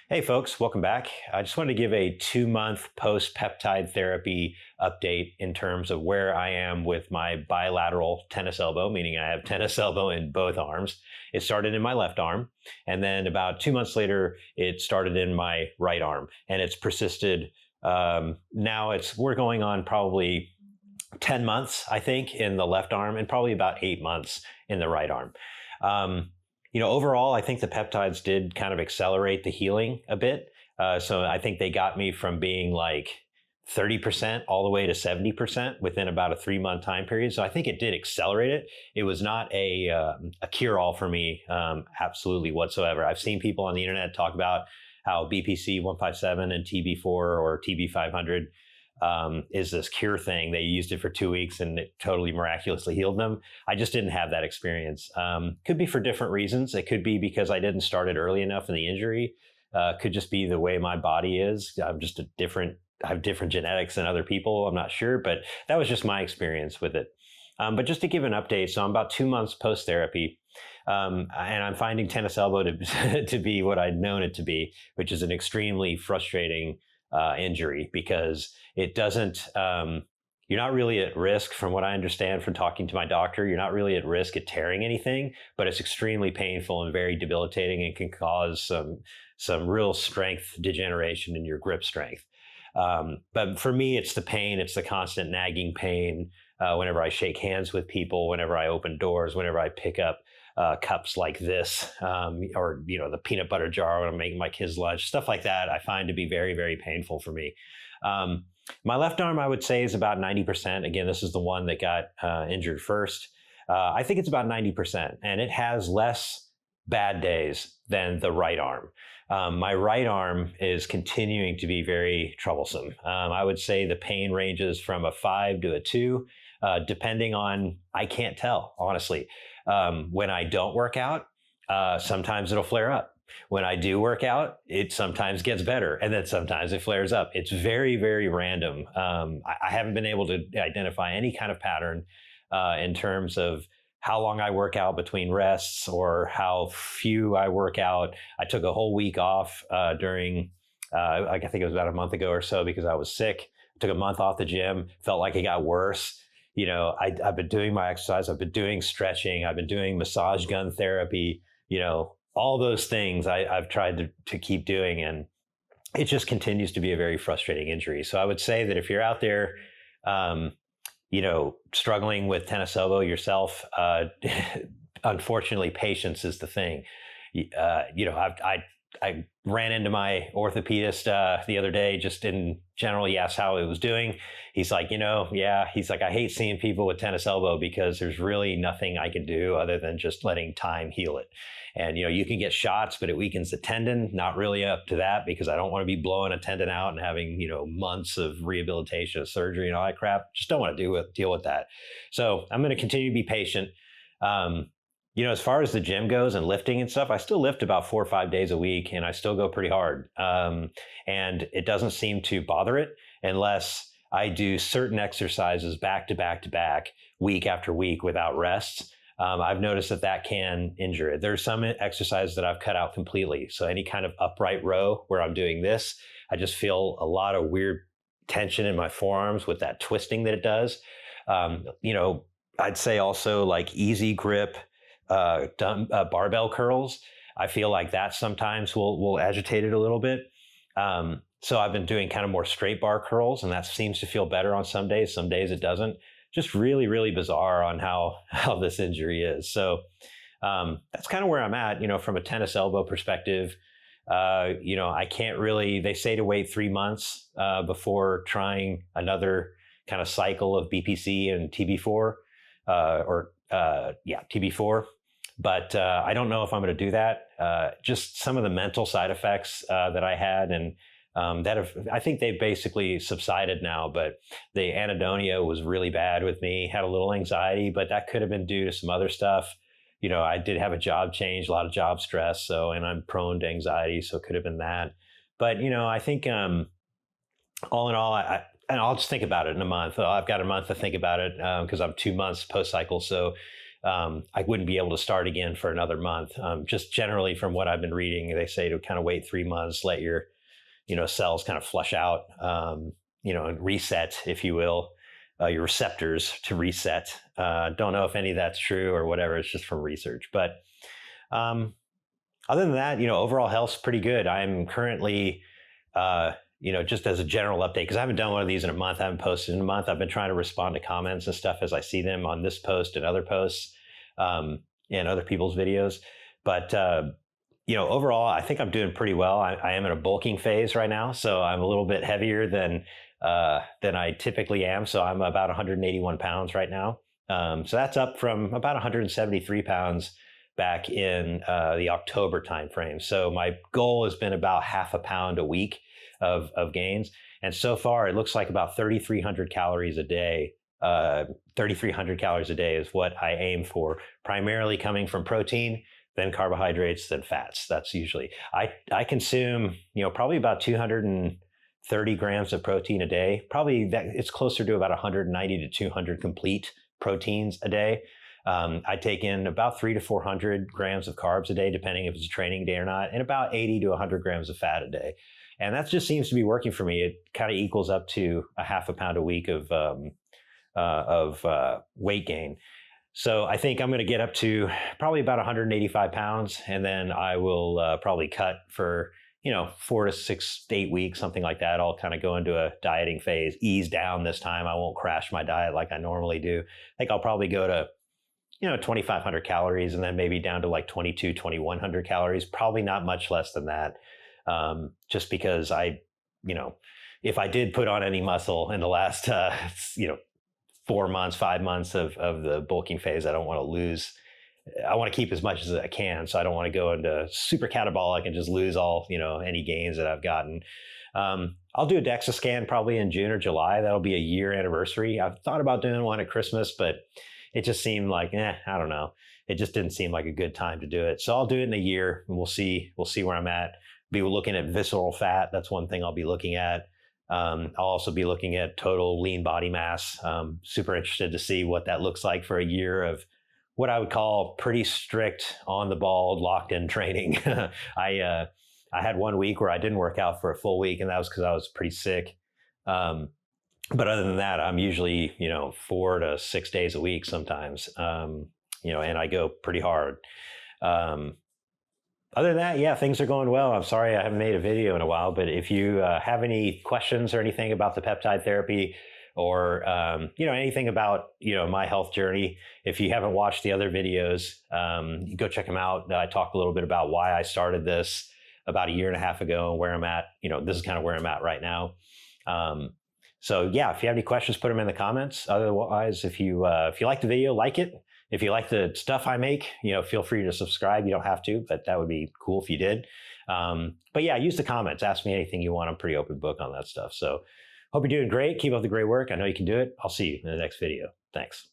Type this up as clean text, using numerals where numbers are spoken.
Hey folks, welcome back. I just wanted to give a 2-month post-peptide therapy update in terms of where I am with my bilateral tennis elbow, meaning I have tennis elbow in both arms. It started in my left arm, and then about 2 months later, it started in my right arm, and it's persisted. Now we're going on probably 10 months, I think, in the left arm, and probably about 8 months in the right arm. Um, Overall, I think the peptides did kind of accelerate the healing a bit. So I think they got me from being like 30% all the way to 70% within about a 3-month time period. So I think it did accelerate it. It was not a cure-all for me, absolutely whatsoever. I've seen people on the internet talk about how BPC-157 and TB4 or TB500 is this cure thing. They used it for 2 weeks and it totally miraculously healed them. I just didn't have that experience. Could be for different reasons. It could be because I didn't start it early enough in the injury. Could just be the way my body is. I have different genetics than other people. I'm not sure, but that was just my experience with it. But just to give an update, so I'm about 2 months post-therapy, and I'm finding tennis elbow to be what I'd known it to be, which is an extremely frustrating injury because it doesn't, you're not really at risk, from what I understand from talking to my doctor, you're not really at risk at tearing anything, but it's extremely painful and very debilitating and can cause some real strength degeneration in your grip strength. But for me, it's the pain, it's the constant nagging pain whenever I shake hands with people, whenever I open doors, whenever I pick up cups like this, or the peanut butter jar when I'm making my kids' lunch, stuff like that, I find to be very, very painful for me. My left arm, I would say, is about 90%. Again, this is the one that got injured first. I think it's about 90%, and it has less bad days than the right arm. My right arm is continuing to be very troublesome. I would say the pain ranges from a 5 to a 2, depending on, I can't tell, honestly. When I don't work out, sometimes it'll flare up. When I do work out, it sometimes gets better, and then sometimes it flares up. It's very, very random. I haven't been able to identify any kind of pattern in terms of how long I work out between rests or how few I work out. I took a whole week off during, I think it was about a month ago or so because I was sick. I took a month off the gym, felt like it got worse. I've been doing my exercise, I've been doing stretching, I've been doing massage gun therapy, all those things I've tried to keep doing, and it just continues to be a very frustrating injury. So I would say that if you're out there, struggling with tennis elbow yourself, unfortunately, patience is the thing. I ran into my orthopedist the other day, just in general. He asked how it was doing. He's like, he's like, I hate seeing people with tennis elbow because there's really nothing I can do other than just letting time heal it. And, you can get shots, but it weakens the tendon. Not really up to that because I don't want to be blowing a tendon out and having, months of rehabilitation, surgery and all that crap. Just don't want to deal with that. So I'm going to continue to be patient. As far as the gym goes and lifting and stuff, I still lift about 4 or 5 days a week, and I still go pretty hard. And it doesn't seem to bother it unless I do certain exercises back to back to back, week after week without rests. I've noticed that can injure it. There's some exercises that I've cut out completely. So any kind of upright row where I'm doing this, I just feel a lot of weird tension in my forearms with that twisting that it does. I'd say also like easy grip, barbell curls. I feel like that sometimes will agitate it a little bit. So I've been doing kind of more straight bar curls, and that seems to feel better on some days. Some days it doesn't. Just really, really bizarre on how this injury is. So that's kind of where I'm at, from a tennis elbow perspective. I can't really, they say to wait 3 months before trying another kind of cycle of BPC and TB4, TB4. But I don't know if I'm going to do that. Just some of the mental side effects that I had, and I think they've basically subsided now, but the anhedonia was really bad with me. Had a little anxiety, but that could have been due to some other stuff. I did have a job change, a lot of job stress, and I'm prone to anxiety, so it could have been that. But, I think all in all, and I'll just think about it in a month. I've got a month to think about it because I'm 2 months post-cycle. So I wouldn't be able to start again for another month. Just generally from what I've been reading, they say to kind of wait 3 months, let your, cells kind of flush out, and reset, if you will, your receptors to reset. Don't know if any of that's true or whatever. It's just from research. But other than that, overall health's pretty good. I'm currently, just as a general update, because I haven't done one of these in a month, I haven't posted in a month. I've been trying to respond to comments and stuff as I see them on this post and other posts, and other people's videos. But, overall, I think I'm doing pretty well. I am in a bulking phase right now, so I'm a little bit heavier than I typically am. So I'm about 181 pounds right now. So that's up from about 173 pounds back in the October timeframe. So my goal has been about half a pound a week of gains. And so far, it looks like about 3,300 calories a day. 3,300 calories a day is what I aim for, primarily coming from protein, then carbohydrates, then fats. That's usually, I consume, probably about 230 grams of protein a day. Probably that it's closer to about 190 to 200 complete proteins a day. I take in about 300 to 400 grams of carbs a day, depending if it's a training day or not, and about 80 to 100 grams of fat a day. And that just seems to be working for me. It kind of equals up to a half a pound a week of weight gain. So I think I'm going to get up to probably about 185 pounds, and then I will probably cut for 4 to 6 to 8 weeks, something like that. I'll kind of go into a dieting phase, ease down this time. I won't crash my diet like I normally do. I think I'll probably go to 2,500 calories, and then maybe down to like 2,100 calories, probably not much less than that. Just because if I did put on any muscle in the last, 4 months, 5 months of the bulking phase, I don't want to lose. I want to keep as much as I can. So I don't want to go into super catabolic and just lose all, any gains that I've gotten. I'll do a DEXA scan probably in June or July. That'll be a year anniversary. I've thought about doing one at Christmas, but it just seemed like, I don't know. It just didn't seem like a good time to do it. So I'll do it in a year, and we'll see where I'm at. Be looking at visceral fat. That's one thing I'll be looking at. I'll also be looking at total lean body mass. Super interested to see what that looks like for a year of what I would call pretty strict on the ball, locked in training. I had 1 week where I didn't work out for a full week, and that was because I was pretty sick. But other than that, I'm usually, 4 to 6 days a week sometimes, and I go pretty hard. Other than that, yeah, things are going well. I'm sorry I haven't made a video in a while, but if you have any questions or anything about the peptide therapy, or anything about my health journey, if you haven't watched the other videos, go check them out. I talk a little bit about why I started this about a year and a half ago and where I'm at. This is kind of where I'm at right now. So yeah, if you have any questions, put them in the comments. Otherwise, if you like the video, like it. If you like the stuff I make, feel free to subscribe. You don't have to, but that would be cool if you did. But yeah, use the comments. Ask me anything you want. I'm pretty open book on that stuff. So hope you're doing great. Keep up the great work. I know you can do it. I'll see you in the next video. Thanks.